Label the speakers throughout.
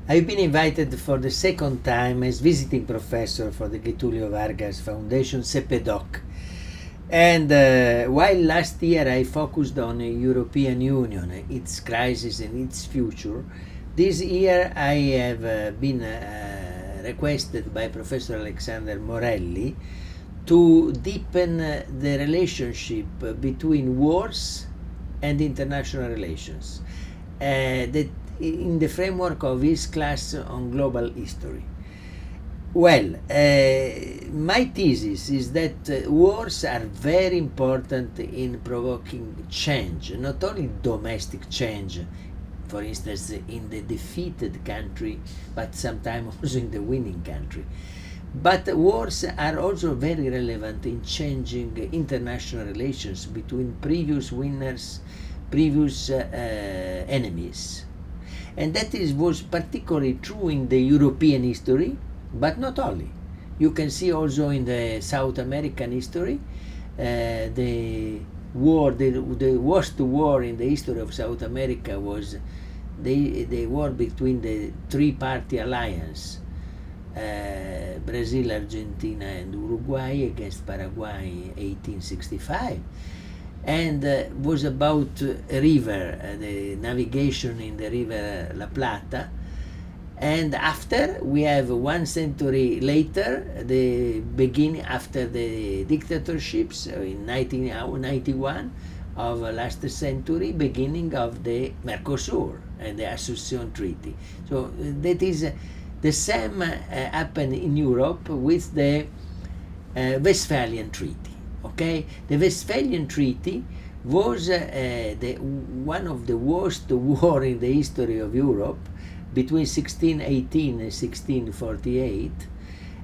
Speaker 1: I've been invited for the second time as visiting professor for the Getulio Vargas Foundation CEPEDOC. And while last year I focused on the European Union, its crisis and its future, this year I have been requested by Professor Alexander Morelli to deepen the relationship between wars and international relations, that in the framework of his class on global history. Well, my thesis is that wars are very important in provoking change, not only domestic change, for instance, in the defeated country, but sometimes also in the winning country. But wars are also very relevant in changing international relations between previous winners, previous enemies. And that was particularly true in the European history, but not only. You can see also in the South American history, the worst war in the history of South America was the war between the three-party alliance, Brazil, Argentina, and Uruguay against Paraguay in 1865, and was about a river, the navigation in the river La Plata. And after, we have 1 century later, the beginning after the dictatorships in 1991 of last century, beginning of the Mercosur and the Association Treaty. So that is the same happened in Europe with the Westphalian Treaty. Okay, the Westphalian Treaty was one of the worst war in the history of Europe between 1618 and 1648,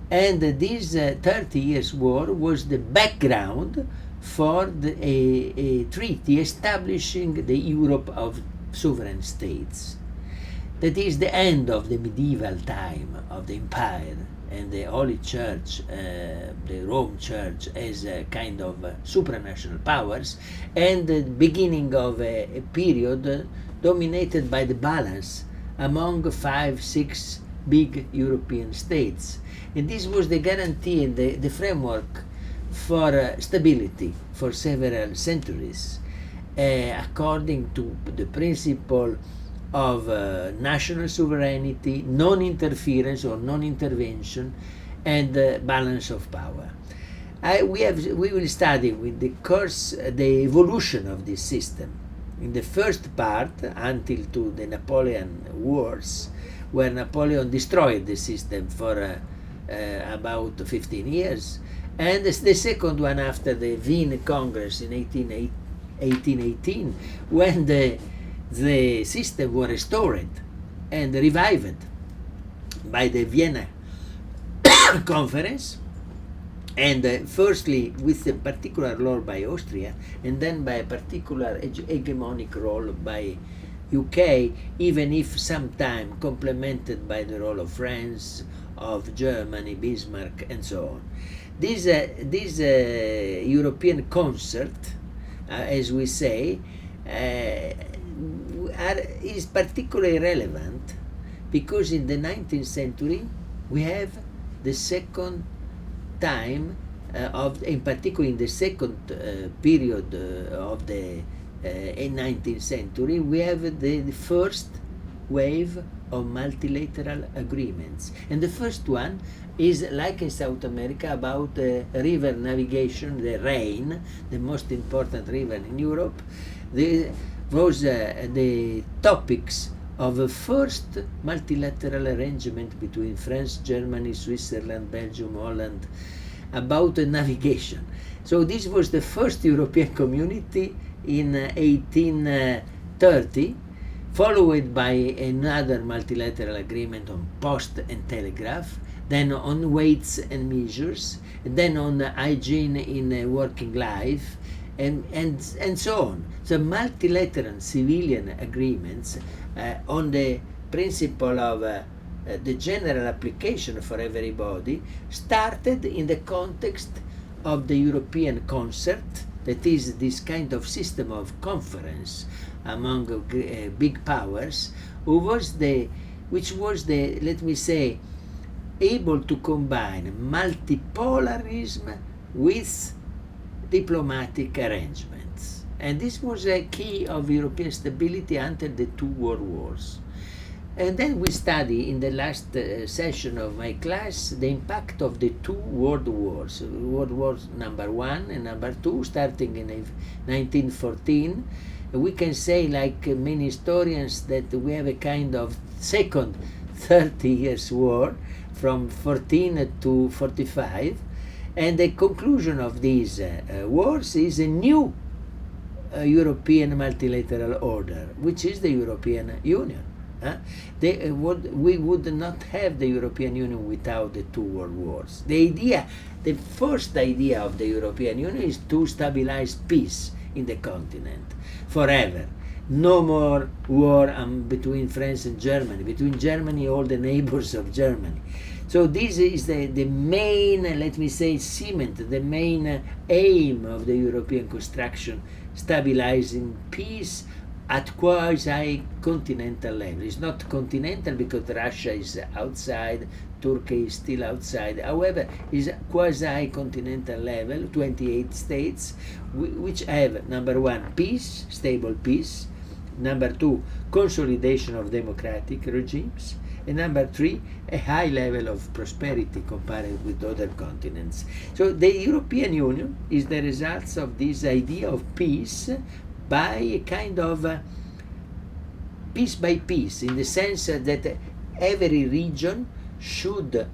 Speaker 1: and this 30 years war was the background for a treaty establishing the Europe of sovereign states. That is the end of the medieval time of the empire and the Holy Church, the Rome Church, as a kind of supranational powers, and the beginning of a period dominated by the balance among 5-6 big European states. And this was the guarantee and the framework for stability for several centuries, according to the principle of national sovereignty, non-interference or non-intervention, and balance of power. We will study with the course the evolution of this system. In the first part, until to the Napoleon Wars, where Napoleon destroyed the system for about 15 years, and the second one after the Wien Congress in 1818, when the system was restored and revived by the Vienna Conference, and firstly with a particular role by Austria, and then by a particular hegemonic role by UK, even if sometimes complemented by the role of France, of Germany, Bismarck, and so on. This European concert, as we say, is particularly relevant because in the 19th century we have the second time in particular in the second period of the 19th century, we have the first wave of multilateral agreements. And the first one is, like in South America, about river navigation, the Rhine, the most important river in Europe. Was the topics of a first multilateral arrangement between France, Germany, Switzerland, Belgium, Holland, about navigation. So this was the first European community in 1830, followed by another multilateral agreement on post and telegraph, then on weights and measures, and then on hygiene in working life, and so on. So multilateral civilian agreements on the principle of the general application for everybody started in the context of the European concert, that is this kind of system of conference among big powers, who was the which was the, let me say, able to combine multipolarism with diplomatic arrangements. And this was a key of European stability until the two world wars. And then we study in the last session of my class the impact of the two world wars, World War number 1 and number 2, starting in 1914. We can say, like many historians, that we have a kind of second 30 years war from 14 to 45, and the conclusion of these wars is a new European multilateral order, which is the European Union. We would not have the European Union without the two world wars. The first idea of the European Union is to stabilize peace in the continent forever. No more war between France and Germany, between Germany, all the neighbors of Germany. So this is the main, let me say, cement, the main aim of the European construction, stabilizing peace at quasi-continental level. It's not continental because Russia is outside, Turkey is still outside. However, it's quasi-continental level, 28 states, which have, number 1, peace, stable peace, number 2, consolidation of democratic regimes, and number 3, a high level of prosperity compared with other continents. So the European Union is the result of this idea of peace by a kind of piece by piece, in the sense that every region should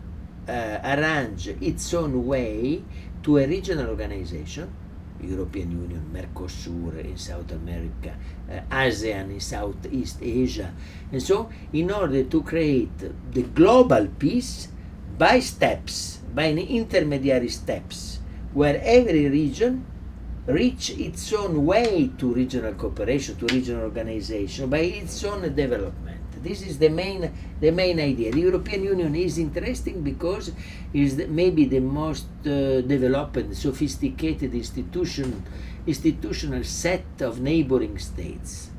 Speaker 1: arrange its own way to a regional organization, European Union, Mercosur in South America, ASEAN in Southeast Asia, and so in order to create the global peace by steps, by intermediary steps, where every region reach its own way to regional cooperation, to regional organization, by its own development. This is the main idea. The European Union is interesting because it is maybe the most developed, sophisticated institutional set of neighboring states.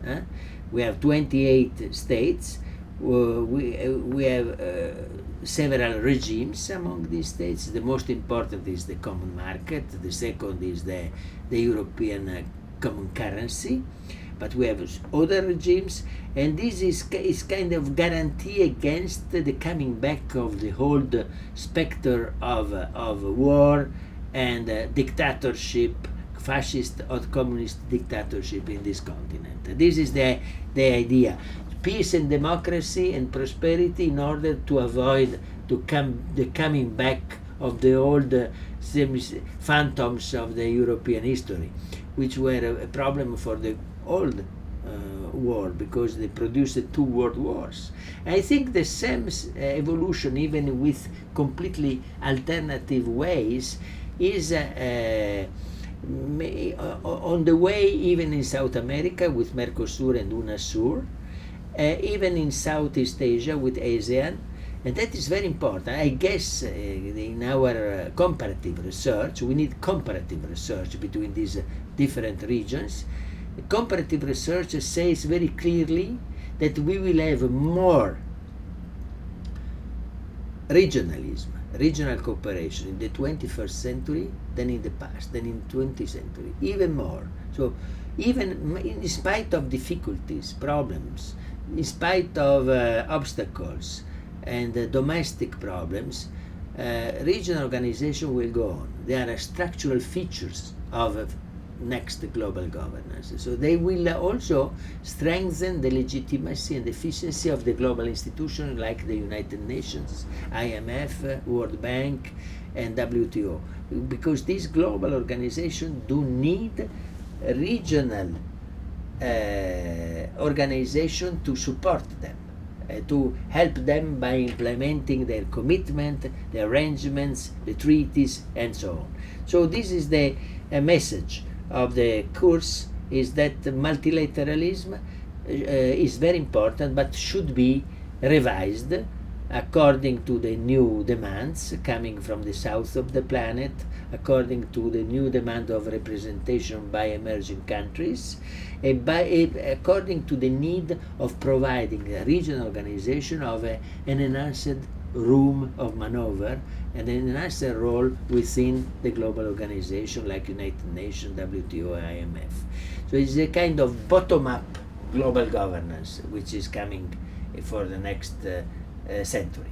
Speaker 1: We have 28 states. We have several regimes among these states. The most important is the common market. The second is the European common currency. But we have other regimes, and this is kind of guarantee against the coming back of the old specter of war and dictatorship, fascist or communist dictatorship in this continent. This is the idea. Peace and democracy and prosperity in order to avoid the coming back of the old phantoms of the European history, which were a problem for the old world because they produced two world wars. I think the same evolution, even with completely alternative ways, is on the way even in South America with Mercosur and UNASUR, even in Southeast Asia with ASEAN, and that is very important. I guess in our comparative research, we need comparative research between these different regions. Comparative research says very clearly that we will have more regionalism, regional cooperation in the 21st century than in the past, than in 20th century, even more. So even in spite of difficulties, problems, in spite of obstacles and domestic problems, regional organization will go on. There are structural features of next global governance. So they will also strengthen the legitimacy and efficiency of the global institutions like the United Nations, IMF, World Bank, and WTO, because these global organizations do need regional organization to support them, to help them by implementing their commitment, the arrangements, the treaties, and so on. So this is the message of the course, is that multilateralism is very important but should be revised according to the new demands coming from the south of the planet, according to the new demand of representation by emerging countries, and according to the need of providing a regional organization of an enhanced room of maneuver and an enhanced role within the global organization like United Nations, WTO, IMF. So it's a kind of bottom-up global governance which is coming for the next century.